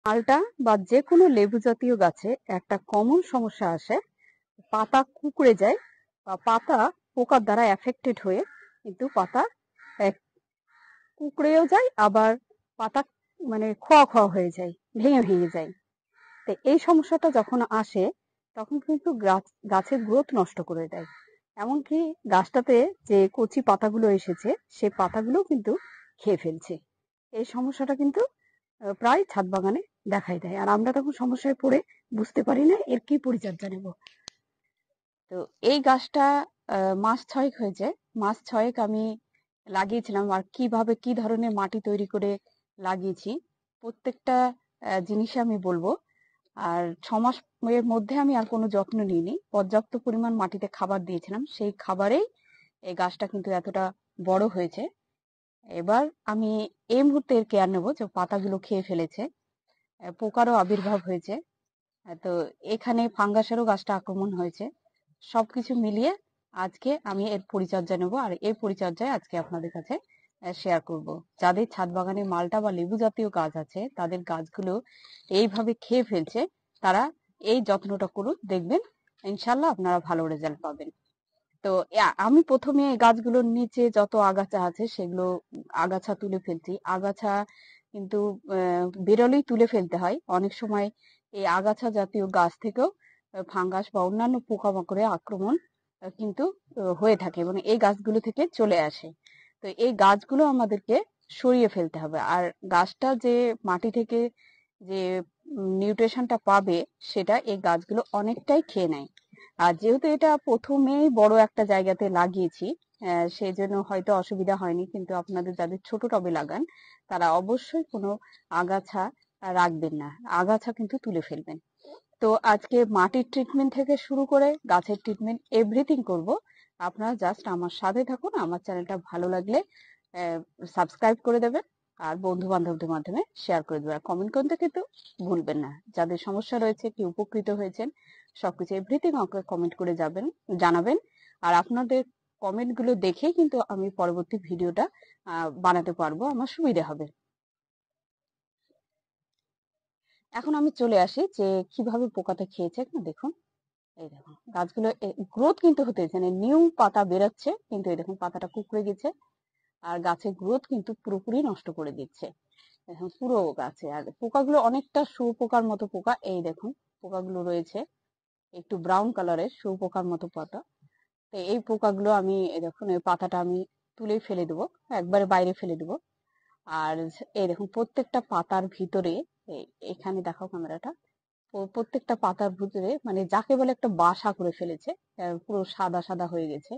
মালটা বা যে কোনো লেবু জাতীয় গাছে একটা কমন সমস্যা আসে, পাতা কুঁকড়ে যায় বা পাতা পোকার দ্বারা এফেক্টেড হয়ে কিন্তু পাতা কুঁকড়েও যায়, আবার পাতা মানে খোয়া খোয়া হয়ে যায়, ভেঙে ভেঙে যায়। তো এই সমস্যাটা যখন আসে তখন কিন্তু গাছের গ্রোথ নষ্ট করে দেয়। এমনকি গাছটাতে যে কচি পাতাগুলো এসেছে সে পাতাগুলো কিন্তু খেয়ে ফেলছে। এই সমস্যাটা কিন্তু প্রায় ছাদ বাগানে দেখাই দেয়, আর আমরা তখন সমস্যায় পড়ে বুঝতে পারি না এর কি পরিচর্যা নেব। তো এই গাছটা মাস 6 হয়েছে। মাস 6 আমি লাগিয়েছিলাম, আর কিভাবে কি ধরনের মাটি তৈরি করে লাগিয়েছি প্রত্যেকটা জিনিসে আমি বলবো। আর 6 মাস এর মধ্যে আমি আর কোনো যত্ন নিইনি, পর্যাপ্ত পরিমাণ মাটিতে খাবার দিয়েছিলাম, সেই খাবারেই এই গাছটা কিন্তু এতটা বড় হয়েছে। এবার আমি এই মুহূর্তে এর কেয়ার নেবো যে পাতাগুলো খেয়ে ফেলেছে, পোকারও আবির্ভাব হয়েছে, তো এখানে ফাঙ্গাসেরও গাছটা আক্রমণ হয়েছে। সবকিছু মিলিয়ে আজকে আমি এর পরিচর্যা নেব, আর এই পরিচর্যায় আজকে আপনাদের কাছে শেয়ার করব। যাদের ছাদ বাগানে মালটা বা লেবু জাতীয় গাছ আছে, তাদের গাছগুলো এইভাবে খেয়ে ফেলছে, তারা এই যত্নটা করুন, দেখবেন ইনশাল্লাহ আপনারা ভালো রেজাল্ট পাবেন। তো আমি প্রথমে এই গাছগুলোর নিচে যত আগাছা আছে সেগুলো আগাছা তুলে ফেলছি। আগাছা কিন্তু বেরোলেই তুলে ফেলতে হয়। অনেক সময় এই আগাছা জাতীয় গাছ থেকেও ফাঙ্গাস বা অন্যান্য পোকামাকড়ের আক্রমণ কিন্তু হয়ে থাকে এবং এই গাছগুলো থেকে চলে আসে। তো এই গাছগুলো আমাদেরকে সরিয়ে ফেলতে হবে। আর গাছটা যে মাটি থেকে যে নিউট্রিশনটা পাবে সেটা এই গাছগুলো অনেকটাই খেয়ে নেয়। আর যেহেতু এটা প্রথমেই বড় একটা জায়গাতে লাগিয়েছি, সেই জন্য হয়তো অসুবিধা হয়নি, কিন্তু আপনাদের যাদের ছোট টবে লাগান তারা অবশ্যই কোনো আগাছা রাখবেন না, আগাছা কিন্তু তুলে ফেলবেন। তো আজকে মাটির ট্রিটমেন্ট থেকে শুরু করে গাছের ট্রিটমেন্ট এভরিথিং করব। আপনারা জাস্ট আমার সাথে থাকুন। আমার চ্যানেলটা ভালো লাগলে সাবস্ক্রাইব করে দেবেন, আর বন্ধু বান্ধবদের মাধ্যমে শেয়ার করে দেবেন, কমেন্ট করতে কিন্তু ভুলবেন না। যাদের সমস্যা রয়েছে, কি উপকৃত হয়েছেন, সবকিছু এভরিথিং আমাকে কমেন্ট করে জানাবেন। আর আপনাদের কমেন্ট গুলো দেখেই কিন্তু আমি পরবর্তী ভিডিওটা বানাতে পারবো, আমার সুবিধা হবে। এখন আমি চলে আসি যে কিভাবে পোকাটা খেয়েছে। দেখুন, এই দেখুন গাছগুলো গ্রোথ কিন্তু হতেছে, নিউ পাতা বেরোচ্ছে, কিন্তু এই দেখুন পাতাটা কুঁকড়ে গেছে, আর গাছের গ্রোথ কিন্তু পুরোপুরি নষ্ট করে দিচ্ছে। দেখুন পুরো গাছে, আর পোকাগুলো অনেকটা শুঁয়োপোকার মতো পোকা। এই দেখুন পোকাগুলো রয়েছে একটু ব্রাউন কালারের শুঁয়োপোকার মতো পাতা। তো এই পোকাগুলো আমি দেখুন এই পাতাটা আমি তুলেই ফেলে দেবো, একবারে বাইরে ফেলে দেবো। আর এই দেখুন প্রত্যেকটা পাতার ভিতরে, এখানে দেখাও ক্যামেরাটা, প্রত্যেকটা পাতার ভিতরে মানে যাকে বলে একটা বাসা করে ফেলেছে, পুরো সাদা সাদা হয়ে গেছে।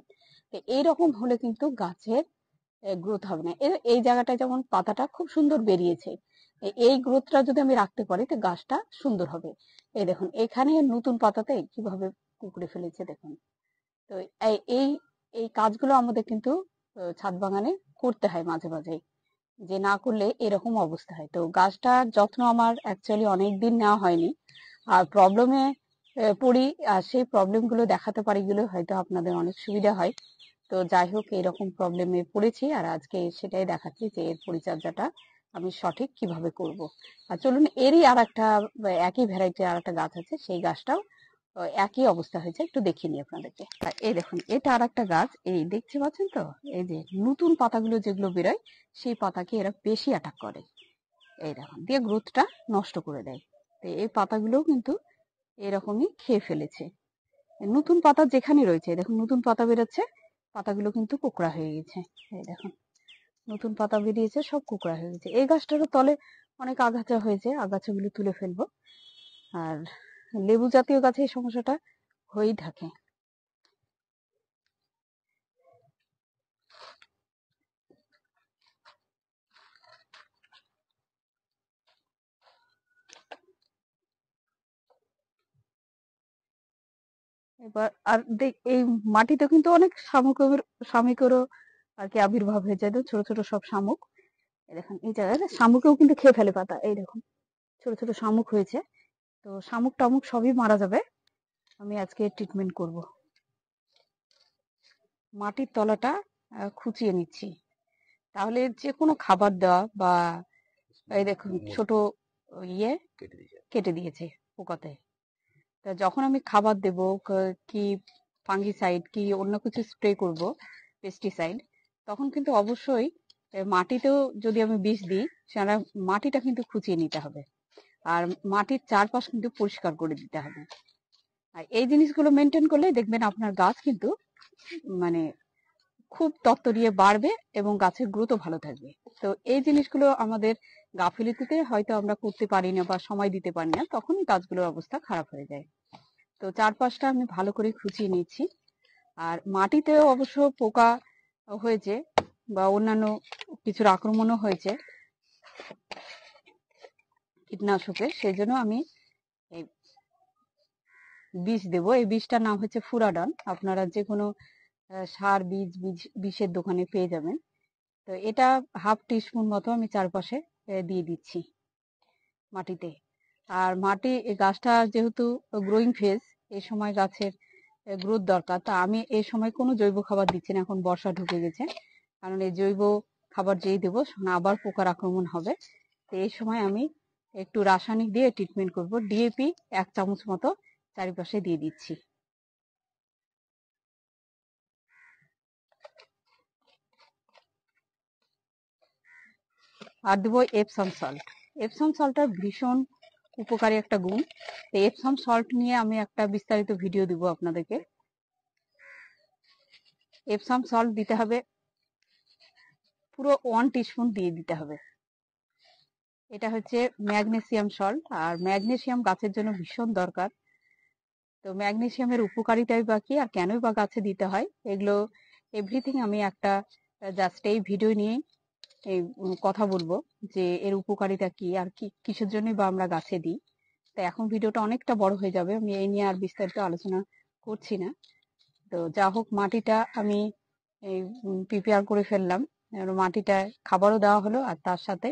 তো এইরকম হলে কিন্তু গাছের গ্রোথ হবে না। এই জায়গাটায় যেমন পাতাটা খুব সুন্দর বেরিয়েছে, এই গ্রোথটা যদি আমি রাখতে পারি তো গাছটা সুন্দর হবে। এই দেখুন এখানে নতুন পাতাতে কিভাবে কুকড়ে ফেলেছে দেখুন। তো এই এই এই কাজগুলো আমাদের কিন্তু ছাদ বাগানে করতে হয় মাঝে মাঝে, যে না করলে এরকম অবস্থা হয়। তো গাছটার যত্ন আমার অ্যাকচুয়ালি অনেকদিন নেওয়া হয়নি, আর প্রবলেমে পড়ি, আর সেই প্রবলেম গুলো দেখাতে পারি গেলে হয়তো আপনাদের অনেক সুবিধা হয়। তো যাই হোক, এরকম প্রবলেমে পড়েছি, আর আজকে সেটাই দেখাচ্ছি যে এর পরিচর্যাটা আমি সঠিক কিভাবে করব। আর চলুন, এরই আর একটা একই ভ্যারাইটির আর একটা গাছ আছে, সেই গাছটাও একই অবস্থা হয়েছে, একটু দেখিয়ে নিই আপনাদেরকে। এই দেখুন এটা আর একটা গাছ, এই দেখতে পাচ্ছেন তো, এই যে নতুন পাতাগুলো যেগুলো বেরোয় সেই পাতাকে এরা বেশি অ্যাটাক করে, এই দেখুন দিয়ে গ্রোথটা নষ্ট করে দেয়। তো এই পাতাগুলোও কিন্তু এরকমই খেয়ে ফেলেছে। নতুন পাতা যেখানে রয়েছে দেখুন নতুন পাতা বেরোচ্ছে, পাতাগুলো কিন্তু কোঁকড়া হয়ে গেছে। এই দেখুন নতুন পাতা বেরিয়েছে, সব কোঁকড়া হয়ে গেছে। এই গাছটারও তলে অনেক আগাছা হয়েছে, আগাছাগুলো তুলে ফেলবো। আর লেবু জাতীয় গাছে এই সমস্যাটা হয়েই থাকে। এবার আর দেখ এই মাটিতে কিন্তু অনেক শামুকেরও আর কি আবির্ভাব হয়ে যায়, ছোট ছোট সব শামুক। এই দেখুন এই জায়গায় শামুকেও কিন্তু খেয়ে ফেলে পাতা, এই দেখুন ছোট ছোট শামুক হয়েছে। তো শামুক টামুক সবই মারা যাবে। আমি আজকে ট্রিটমেন্ট করব। মাটির তলাটা খুঁচিয়ে নিচ্ছি, তাহলে যে কোনো খাবার দেওয়া বা এই দেখুন ছোট ইয়ে কেটে দিয়েছে পোকাতে। তা যখন আমি খাবার দেব কি ফাঙ্গিসাইড কি অন্য কিছু স্প্রে করব পেস্টিসাইড, তখন কিন্তু অবশ্যই মাটিতেও যদি আমি বিষ দিই, সেটা মাটিটা কিন্তু খুঁচিয়ে নিতে হবে, আর মাটির চারপাশ কিন্তু পরিষ্কার করে দিতে হবে। আর এই জিনিসগুলো মেনটেন করলে দেখবেন আপনার গাছ কিন্তু মানে খুব তত্তরিয়ে বাড়বে এবং গাছের গ্রোথও ভালো থাকবে। তো এই জিনিসগুলো আমাদের গাফিলতিতে হয়তো আমরা করতে পারি না বা সময় দিতে পারি না, তখনই গাছগুলোর অবস্থা খারাপ হয়ে যায়। তো চারপাশটা আমি ভালো করে খুঁচিয়ে নিচ্ছি। আর মাটিতেও অবশ্য পোকা হয়েছে বা অন্যান্য কিছুর আক্রমণও হয়েছে কীটনাশকের, সেই জন্য আমি এই বীজ দেব। এই বীজটার নাম হচ্ছে ফুরাডন। আপনারা যে কোনো সার বিষের দোকানে পেয়ে যাবেন। তো এটা হাফ টিস্পুন মতো আমি চারপাশে দিয়ে দিচ্ছি মাটিতে। আর মাটি গাছটা যেহেতু গ্রোয়িং ফেজ, এই সময় গাছের গ্রোথ দরকার, তা আমি এই সময় কোনো জৈব খাবার দিচ্ছি না, এখন বর্ষা ঢুকে গেছে। কারণ এই জৈব খাবার যেই দেবো আবার পোকার আক্রমণ হবে। তো এই সময় আমি একটু রাসায়নিক দিয়ে ট্রিটমেন্ট করব। ডিএপি 1 চামচ মতো চারিপাশে দিয়ে দিচ্ছি। আর দেবো এপসম সল্ট। এপসম সল্টটা ভীষণ উপকারী একটা গুণ। এপসম সল্ট নিয়ে আমি একটা বিস্তারিত ভিডিও দিব আপনাদেরকে। এপসম সল্ট দিতে হবে পুরো 1 টিস্পুন দিয়ে দিতে হবে। এটা হচ্ছে ম্যাগনেসিয়াম সল্ট, আর ম্যাগনেসিয়াম গাছের জন্য ভীষণ দরকার। তো ম্যাগনেসিয়ামের উপকারিতাই বা কি আর কেনই বা গাছে দিতে হয়, এগুলো এভরিথিং আমি একটা জাস্ট এই ভিডিও নিয়ে এই কথা বলবো যে এর উপকারিতা কি আর কি কিসের জন্য বা আমরা গাছে দিই। তো এখন ভিডিওটা অনেকটা বড় হয়ে যাবে, আমি এই নিয়ে আর বিস্তারিত আলোচনা করছি না। তো যা হোক, মাটিটা আমি এই প্রিপেয়ার করে ফেললাম, মাটিটা খাবারও দেওয়া হলো, আর তার সাথে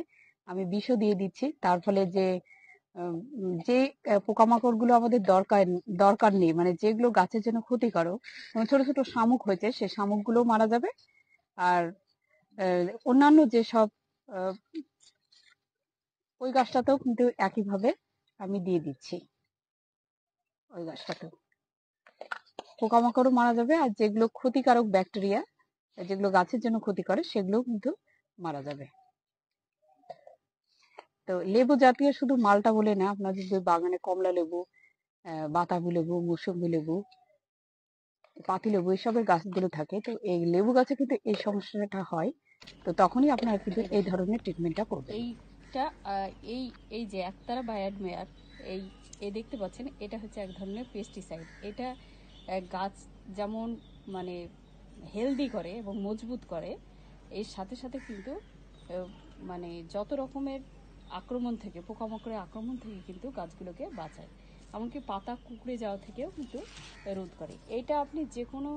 আমি বিষও দিয়ে দিচ্ছি। তার ফলে যে পোকামাকড় গুলো আমাদের দরকার নেই, মানে যেগুলো গাছের জন্য ক্ষতিকারক, ছোট ছোট শামুক হয়েছে, সেই শামুক গুলো মারা যাবে। আর অন্যান্য যেসব ওই গাছটাতেও কিন্তু একইভাবে আমি দিয়ে দিচ্ছি, ওই গাছটাতেও পোকামাকড়ও মারা যাবে, আর যেগুলো ক্ষতিকারক ব্যাকটেরিয়া যেগুলো গাছের জন্য ক্ষতি করে সেগুলো কিন্তু মারা যাবে। তো লেবু জাতীয় শুধু মালটা বলে না, আপনার যদি বাগানে কমলা লেবু, বাতাবি লেবু, মৌসুমী লেবু, পাতি লেবু এসবের গাছগুলো থাকে, তো এই লেবু গাছে কিন্তু এই সমস্যাটা হয়। তো তখনই আপনারা কিন্তু এই ধরনের ট্রিটমেন্টটা করবেন। এইটা এই এই যে একতারা বা অ্যাডমেয়ার, এই দেখতে পাচ্ছেন, এটা হচ্ছে এক ধরনের পেস্টিসাইড। এটা গাছ যেমন মানে হেলদি করে এবং মজবুত করে, এর সাথে সাথে কিন্তু মানে যত রকমের আক্রমণ থেকে, পোকামাকড়ের আক্রমণ থেকে কিন্তু গাছগুলোকে বাঁচায়, এমনকি পাতা কুঁকড়ে যাওয়া থেকেও কিন্তু রোধ করে। এটা আপনি যে কোনো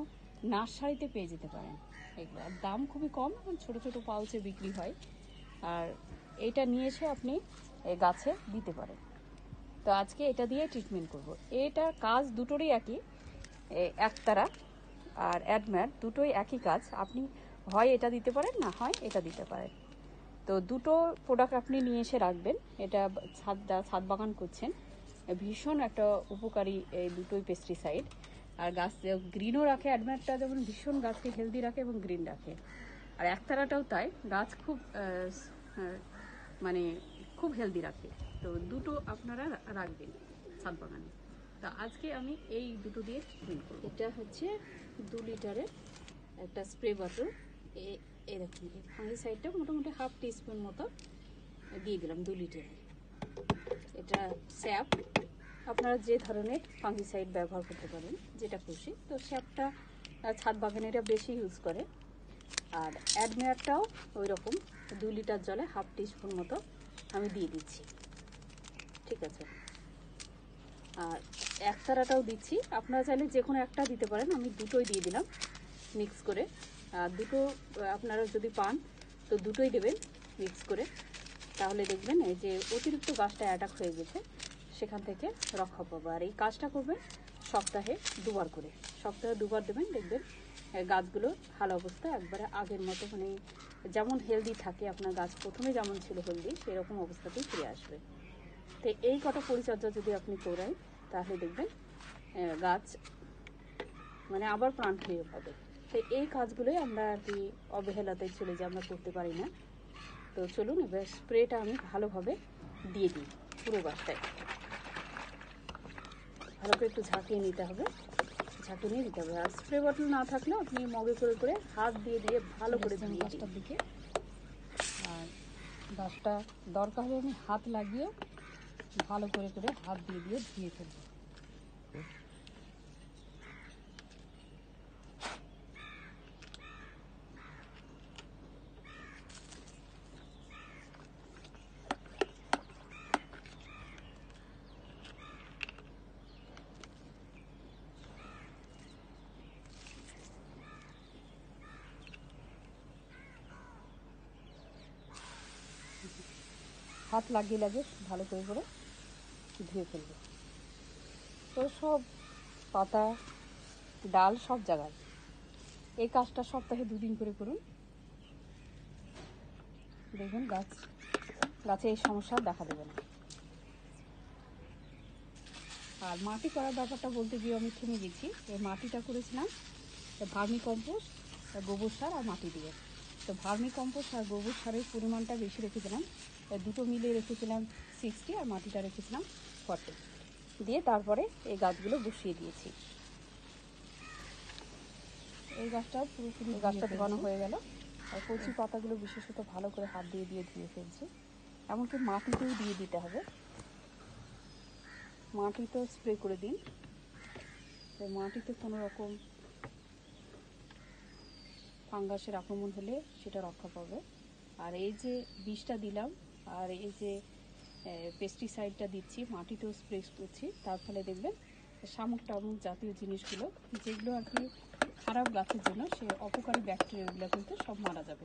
নার্সারিতে পেয়ে যেতে পারেন। এগুলো দাম খুবই কম, ছোট ছোট পাউচে বিক্রি হয়। আর এটা নিয়ে এসে আপনি গাছে দিতে পারেন। তো আজকে এটা দিয়ে ট্রিটমেন্ট করব। এটার কাজ দুটোরই একই, একতারা আর অ্যাডম্যাট দুটোই একই কাজ। আপনি হয় এটা দিতে পারেন, না হয় এটা দিতে পারেন। তো দুটো প্রোডাক্ট আপনি নিয়ে এসে রাখবেন। এটা ছাদ বাগান করছেন, ভীষণ একটা উপকারী এই দুটোই পেস্টিসাইড। আর গাছ গ্রিনও রাখে, অ্যাডম্যাটটা যেমন ভীষণ গাছকে হেলদি রাখে এবং গ্রিন রাখে, আর একতারাটাও তাই, গাছ খুব মানে খুব হেলদি রাখে। তো দুটো আপনারা রাখবেন ছাদ বাগানে। তো আজকে আমি এই দুটো দিয়ে ট্রিটমেন্ট করব। এটা হচ্ছে 2 লিটারের একটা স্প্রে বটল। এরকম ফাঙ্গিসাইডটা মোটামুটি হাফ টিস্পুন মতো দিয়ে দিলাম 2 লিটারে। এটা স্যাপ, আপনারা যে ধরনের ফাঙ্গিসাইড ব্যবহার করতে পারেন, যেটা খুশি। তো স্যাপটা ছাদ বাগানেরা বেশি ইউজ করে। আর অ্যাডমেয়ারটাও ওই রকম 2 লিটার জলে হাফ টিস্পুন মতো আমি দিয়ে দিচ্ছি, ঠিক আছে। আর একতারাটাও দিচ্ছি, আপনারা চাইলে যে কোনো একটা দিতে পারেন, আমি দুটোই দিয়ে দিলাম মিক্স করে। আর দুটো আপনারা যদি পান তো দুটোই দেবেন মিক্স করে, তাহলে দেখবেন এই যে অতিরিক্ত গাছটা অ্যাটাক হয়ে গেছে সেখান থেকে রক্ষা পাবো। আর এই কাজটা করবেন সপ্তাহে 2 বার করে, সপ্তাহে 2 বার দেবেন, দেখবেন গাছগুলো ভালো অবস্থা একবারে আগের মতো, মানে যেমন হেলদি থাকে আপনার গাছ প্রথমে যেমন ছিল হেলদি, সেরকম অবস্থাতেই ফিরে আসবে। তো এই কটা পরিচর্যা যদি আপনি করেন তাহলে দেখবেন গাছ মানে আবার প্রাণ ফিরে পাবে। তো এই কাজগুলোই আমরা আর কি অবহেলাতে চলে যে আমরা করতে পারি না। তো চলুন এবার স্প্রেটা আমি ভালোভাবে দিয়ে দিই পুরো গাছটায়। ভালো করে একটু ঝাঁকিয়ে নিতে হবে, ঝাঁকিয়ে নিয়ে দিতে হবে। আর স্প্রে বটল না থাকলে আপনি মগে করে করে হাত দিয়ে দিয়ে ভালো করে দিন গাছটার দিকে। আর গাছটা দরকার হলে আমি হাত লাগিয়ে ভালো করে করে হাত দিয়ে দিয়ে ধুয়ে ফেলবো। হাত লাগিয়ে লাগিয়ে ভালো করে করে ধুয়ে ফেলবো। তো সব পাতা ডাল সব জায়গায় এই কাজটা সপ্তাহে 2 দিন করে করুন, দেখুন গাছে এই সমস্যা দেখা দেবে না। আর মাটি করার ব্যাপারটা বলতে গিয়ে আমি থেমে গেছি। এই মাটিটা করেছিলাম ভার্মি কম্পোস্ট, গোবর সার আর মাটি দিয়ে। তো ভার্মি কম্পোস্ট আর গোবর সারের পরিমাণটা বেশি রেখেছিলাম, দুটো মিলে রেখেছিলাম 60 আর মাটিটা রেখেছিলাম 40 দিয়ে তারপরে এই গাছগুলো বসিয়ে দিয়েছি। এই গাছটাও পুরোপুরি গাছটা ধোয়ানো হয়ে গেল। আর কচি পাতাগুলো বিশেষত ভালো করে হাত দিয়ে দিয়ে ধুয়ে ফেলছি। এমনকি মাটিতেও দিয়ে দিতে হবে, মাটিতেও স্প্রে করে দিন, মাটিতে কোনো রকম ফাঙ্গাসের আক্রমণ হলে সেটা রক্ষা পাবে। আর এই যে বিষটা দিলাম আর এই যে পেস্টিসাইডটা দিচ্ছি, মাটিতেও স্প্রে করছি, তার ফলে দেখবেন শামুক টামুক জাতীয় জিনিসগুলো যেগুলো আর কি খারাপ গাছের জন্য সে অপকারী ব্যাকটেরিয়াগুলো কিন্তু সব মারা যাবে।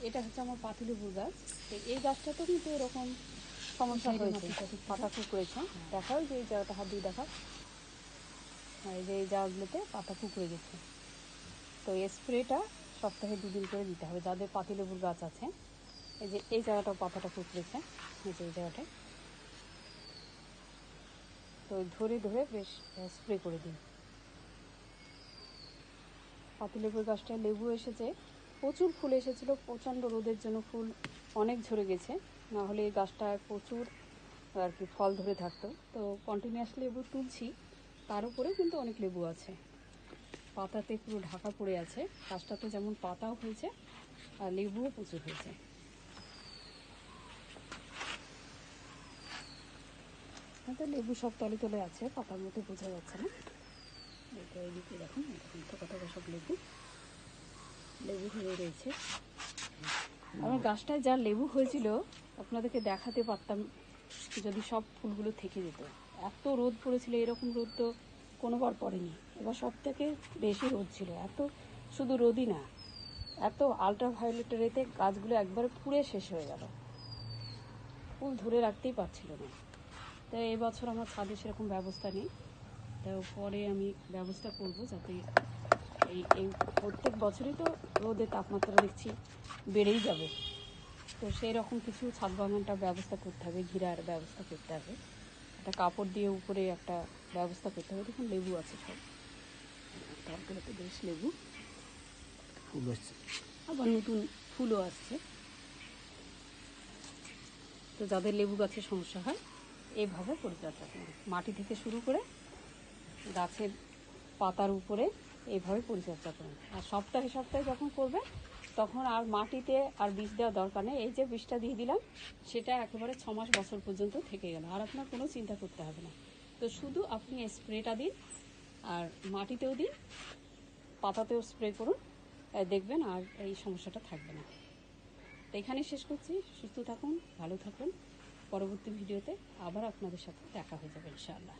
এটা হচ্ছে আমার পাতিলেবুর গাছ। তো এই গাছটাতেও কিন্তু এরকম সমস্যা হয়েছে, পাতা কুঁকড়েছে। দেখাও যে এই জায়গাটা হাত দিয়ে দেখা, এই যে এই জায়গাগুলোতে পাতা কুঁকড়ে গেছে। তো এই স্প্রেটা সপ্তাহে 2 দিন করে দিতে হবে যাদের পাতিলেবুর গাছ আছে। এই যে এই জায়গাটা পাতাটা কুঁকড়েছে, এই যে এই জায়গাটায়। তো ধরে ধরে বেশ স্প্রে করে দিন। পাতিলেবুর গাছটায় লেবু এসেছে, প্রচুর ফুল এসেছিল, প্রচণ্ড রোদের জন্য ফুল অনেক ঝরে গেছে, না হলে এই গাছটায় প্রচুর আর কি ফল ধরে থাকতো। তো কন্টিনিউয়াস লেবু তুলছি, তার উপরেও কিন্তু অনেক লেবু আছে, পাতাতে পুরো ঢাকা পড়ে আছে। গাছটাতে যেমন পাতাও হয়েছে আর লেবুও প্রচুর হয়েছে। তো লেবু সব তলে তলে আছে, পাতার মধ্যে বোঝা যাচ্ছে না। এটা এদিকে দেখুন, দেখুন থোকা সব লেবু হয়ে রয়েছে। আমার গাছটায় যা লেবু হয়েছিল আপনাদেরকে দেখাতে পারতাম যদি সব ফুলগুলো থেকে যেত। এত রোদ পড়েছিল, এরকম রোদ তো কোনোবার পড়েনি। এবার সব থেকে বেশি রোদ ছিল। এত শুধু রোদই না, এত আলট্রাভায়োলেট রেতে গাছগুলো একবারে পুড়ে শেষ হয়ে গেল, ফুল ধরে রাখতেই পারছিল না। তো এই বছর আমার ছাদে সেরকম ব্যবস্থা নেই, তো পরে আমি ব্যবস্থা করব যাতে এই প্রত্যেক বছরই তো রোদের তাপমাত্রা দেখছি বেড়েই যাবে। তো সেই রকম কিছু ছাদ বাগানটার ব্যবস্থা করতে হবে, ঘিরার ব্যবস্থা করতে হবে, একটা কাপড় দিয়ে উপরে একটা ব্যবস্থা করতে হবে। দেখুন লেবু আছে সব, তরকারিতে বেশ লেবু ফুল আসছে, আবার নতুন ফুলও আসছে। তো যাদের লেবু গাছের সমস্যা হয় এইভাবে পরিচর্যা করুন, মাটি থেকে শুরু করে গাছের পাতার উপরে এইভাবে পরিচর্যা করুন। আর সপ্তাহে সপ্তাহে যখন করবেন তখন আর মাটিতে আর বীজ দেওয়া দরকার নেই। এই যে বীজটা দিয়ে দিলাম সেটা একেবারে 6 মাস বছর পর্যন্ত থেকে গেল, আর আপনার কোনো চিন্তা করতে হবে না। তো শুধু আপনি স্প্রেটা দিন আর মাটিতেও দিন, পাতাতেও স্প্রে করুন, দেখবেন আর এই সমস্যাটা থাকবে না। তো এখানেই শেষ করছি। সুস্থ থাকুন, ভালো থাকুন। পরবর্তী ভিডিওতে আবার আপনাদের সাথে দেখা হয়ে যাবে ইনশাআল্লাহ।